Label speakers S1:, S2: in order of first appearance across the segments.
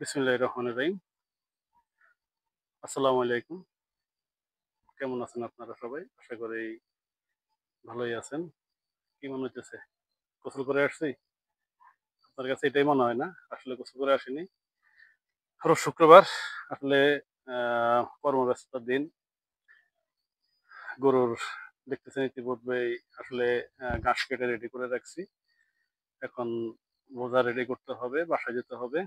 S1: বিসমিল্লাহির রহমানির রহিম। আসসালামু আলাইকুম। কেমন আছেন আপনারা সবাই? আশা করি ভালোই আছেন। কি মনে হইতেছে? গোসল করে আসছি? আপনার কাছে এটাই মনে হয় না? আসলে গোসল করে আসিনি। রোজ শুক্রবার আসলে কর্মব্যস্ততার দিন। গরুর দেখতেছেন ইতিপূর্বেই আসলে ঘাস কেটে রেডি করে রাখছি। এখন বোঝা রেডি করতে হবে, বাসায় যেতে হবে।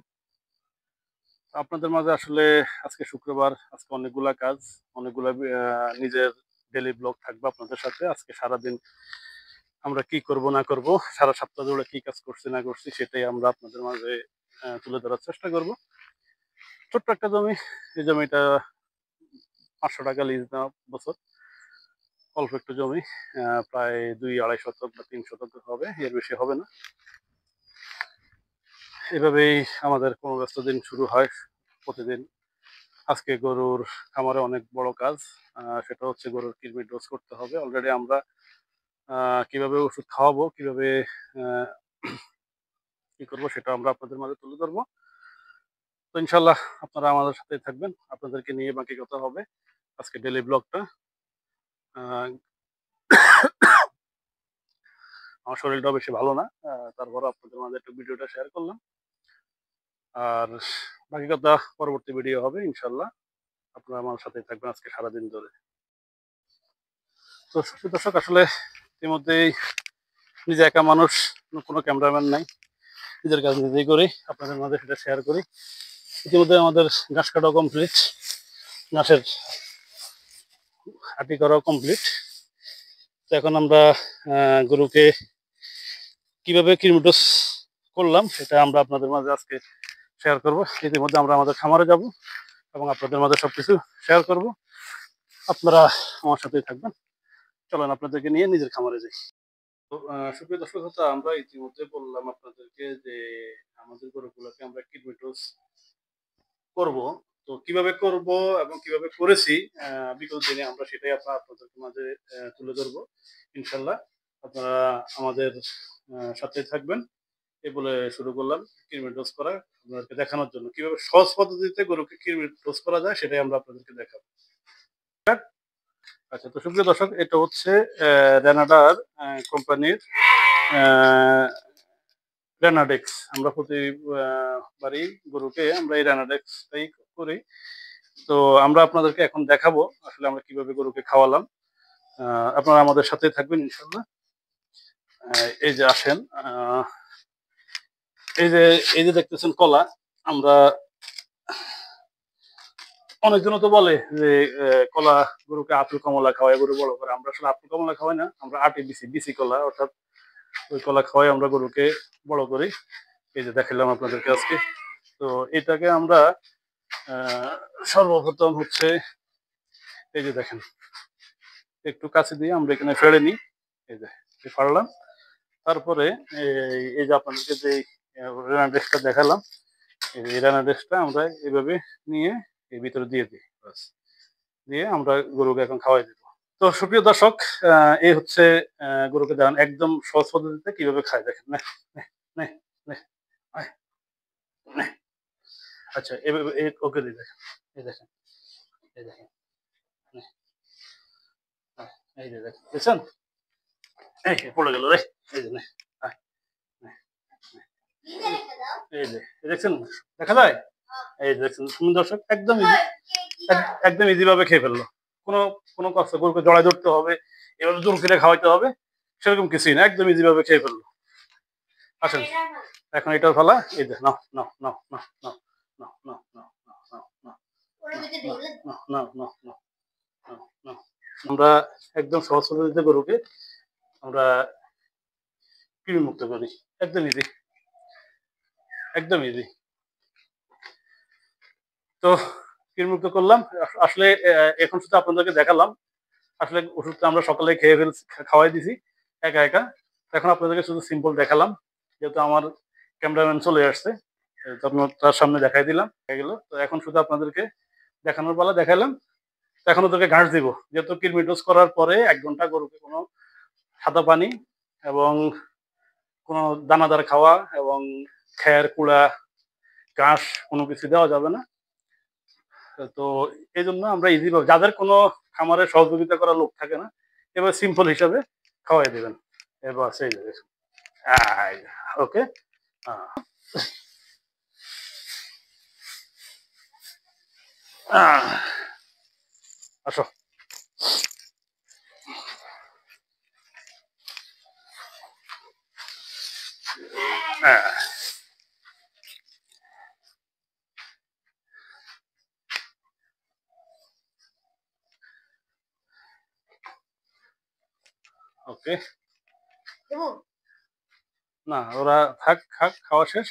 S1: আপনাদের মাঝে আসলে আজকে শুক্রবার, আজকে অনেকগুলা কাজ, অনেকগুলা নিজের ডেইলি ব্লগ থাকবে আপনাদের সাথে। আজকে সারাদিন আমরা কি করব না করব, সারা সপ্তাহ জুড়ে কি কাজ করছি না করছি সেটাই আমরা আপনাদের মাঝে তুলে ধরার চেষ্টা করব। ছোট্ট একটা জমি, এই জমিটা 500 টাকা লিজ দেওয়া বছর, অল্প একটু জমি, প্রায় 2-2.5 শতক বা 3 শতক হবে, এর বেশি হবে না। এভাবেই আমাদের কর্মব্যস্ত দিন শুরু হয় প্রতিদিন। আজকে গরুর খামারে অনেক বড় কাজ, সেটা হচ্ছে গরুর কৃমির ডোজ করতে হবে। অলরেডি আমরা কিভাবে ওষুধ খাওয়াবো, কিভাবে আহ, কি করবো সেটা আমরা আপনাদের মাঝে তুলে ধরবো। তো ইনশাল্লাহ আপনারা আমাদের সাথেই থাকবেন, আপনাদেরকে নিয়ে বাকি কথা হবে আজকে ডেইলি ব্লগটা। আহ, আমার শরীরটাও বেশি ভালো না, তারপরে আপনাদের মাঝে একটু ভিডিওটা শেয়ার করলাম। আর বাকি কথা পরবর্তী ভিডিও হবে ইনশাল্লাহ। আপনারা আমার সাথেই থাকবেন আজকে সারাদিন ধরে। তো সুপ্রিয় দর্শক, আসলে ইতিমধ্যেই নিজে একা মানুষ, কোনো ক্যামেরাম্যান নাই, নিজের কাজ নিজেই করি, আপনাদের মাঝে সেটা শেয়ার করি। ইতিমধ্যে আমাদের ঘাস কাটাও কমপ্লিট, ঘাসের আটি করাও কমপ্লিট। তো এখন আমরা গরুকে কিভাবে কৃমিটোস করলাম সেটা আমরা আপনাদের মাঝে আজকে শেয়ার করব। ইতিমধ্যে আমরা আমাদের খামারে যাব এবং আপনাদের মাঝে সবকিছু শেয়ার করব। আপনারা আমার সাথেই থাকবেন। চলেন আপনাদেরকে নিয়ে নিজের খামারে যাই। তো সুপ্রিয় দর্শক শ্রোতা, আমরা ইতিমধ্যে বললাম আপনাদেরকে যে আমাদের গরুগুলোকে আমরা কৃমিটোস করব। তো কিভাবে করব এবং কিভাবে করেছি বিগত দিনে আমরা সেটাই আপনাদের মাঝে তুলে ধরবো ইনশাল্লাহ। আপনারা আমাদের সাথে থাকবেন। এই বলে শুরু করলাম কৃমি ডোজ করা আপনাদেরকে দেখানোর জন্য, কিভাবে সহজ পদ্ধতিতে গরুকে কৃমি ডোজ করা যায় সেটাই আমরা আপনাদেরকে দেখাবো। আচ্ছা, তো সুপ্রিয় দর্শক, এটা হচ্ছে রেনাডার কোম্পানির রেনাডেক্স। আমরা প্রতিবারই গরুকে আমরা এই রেনাডেক্সটাই করি। তো আমরা আপনাদেরকে এখন দেখাবো আসলে আমরা কিভাবে গরুকে খাওয়ালাম। আপনারা আমাদের সাথে থাকবেন ইনশাল্লাহ। এই যে আসেন, এই যে এই যে দেখতেছেন কলা। আমরা অনেকজন তো বলে যে কলা গরুকে আপেল কমলা খাওয়াই গরু বড় করে। আমরা আসলে আপেল কমলা খাওয়াই না, আমরা আটি বিসি বিসি কলা, অর্থাৎ ওই কলা খাওয়াই আমরা গরুকে বড় করি। এই যে দেখালাম আপনাদেরকে আজকে। তো এটাকে আমরা সর্বপ্রথম হচ্ছে এই যে দেখেন, একটু কাছে দিয়ে আমরা এখানে ফেড়ে নিই। এই যে ফাড়লাম, তারপরে এই যে আপনাদেরকে যে রানার ডেস্কটা দেখালাম, এই রানার ডেস্কটা আমরা এইভাবে নিয়ে এর ভিতরে দিয়ে দিই, বাস। দিয়ে আমরা গরুকে এখন খাওয়াই দিব। তো সুপ্রিয় দর্শক, এই হচ্ছে গরুকে দেখান একদম সহজ পদ্ধতিতে কিভাবে খায়, দেখেন। নে, নে, নে, নে, আয়, নে। আচ্ছা, এভাবে ওকে দিয়ে দেখেন, এই দেখেন, এই দেখেন, নে, আয়, এই যে দেখেন, দেখছেন? এই পড়ে গেল রে, এই যে নে, আয়, নে, নে। এই যে দেখছেন, দেখা যায়? এই যে দেখছেন সুন্দর দর্শক, একদম ইজি, একদম ইজি ভাবে খেয়ে ফেললো। কোনো কোনো কষ্ট, গরুকে জড়াই ধরতে হবে, এভাবে জোর করে খাওয়াইতে হবে, সেরকম কিছুই না, একদম ইজি ভাবে খেয়ে ফেললো। আসেন, এখন এটার ফলা, এই যে নাও নাও নাও নাও নাও নাও নাও নাও নাও নাও নাও নাও নাও নাও নাও। আমরা একদম সহজ পদ্ধতিতে গরুকে আমরা কৃমি মুক্ত করি, একদম ইজি, একদম ইজি। তো কৃমিমুক্ত করলাম আসলে। এখন শুধু আপনাদেরকে দেখালাম, আসলে ওষুধটা আমরা সকালে খেয়ে ফেলছি, খাওয়াই দিছি একা একা। এখন আপনাদেরকে শুধু সিম্পল দেখালাম, যেহেতু আমার ক্যামেরাম্যান চলে আসছে, তখন তার সামনে দেখাই দিলাম, হয়ে গেল। তো এখন শুধু আপনাদেরকে দেখানোর পালা, দেখাইলাম। তো এখন ওদেরকে ঘাস দিব, যেহেতু কৃমি ডোজ করার পরে 1 ঘন্টা গরুকে কোনো সাদা পানি এবং কোনো দানাদার খাওয়া এবং খের কুড়া ঘাস কোনো কিছু দেওয়া যাবে না। তো এই জন্য আমরা ইজি ভাবে যাদের কোনো খামারে সহযোগিতা করার লোক থাকে না, এবার সিম্পল হিসাবে খাওয়াই দিবেন। এবার সেই ওকে। আসো। ওকে। না ওরা থাক খাক খাওয়া শেষ।